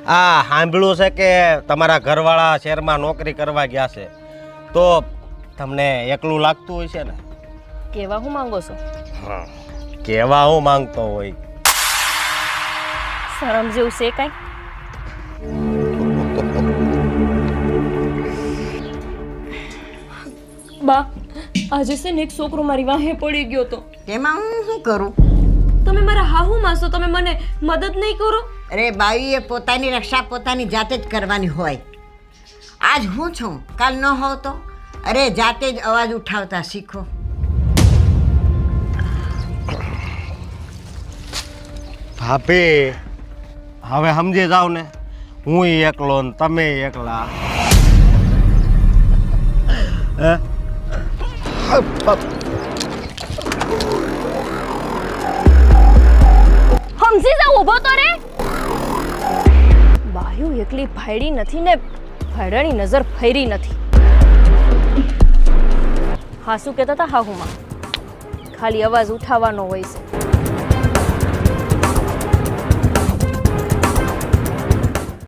આ સાંભળ્યું છે કે તમારા ઘરવાળા શહેરમાં નોકરી કરવા ગયા છે, તો તમને એકલું લાગતું હોય છે ને? કેવા હું માંગો છો? હા, કેવા હું માંગતો હોય? શરમ જેવું છે કાંઈ? બા, આજે છે ને એક છોકરો મારી વાહે પડી ગયો તો. તેમાં હું શું કરું? તમે મારા હાહુ માસો, તમે મને મદદ નહીં કરો? અરે બાઈએ પોતાની રક્ષા પોતાની જાતે જ કરવાની હોય. આજ હું છું, કાલ ન હોવ તો? અરે જાતે જ અવાજ ઉઠાવતા શીખો. ભાભી, હવે સમજી જાવ ને, હું એકલો ને તમે એકલા. હે? સમજી જાવ, ઊભો તો રે. બાયું એકલી ભાયડી નથી ને ભાયડાની નજર ફેરી નથી. હા, શું કહેતા હતા હાહુમાં? ખાલી અવાજ ઉઠાવવાનો હોય છે.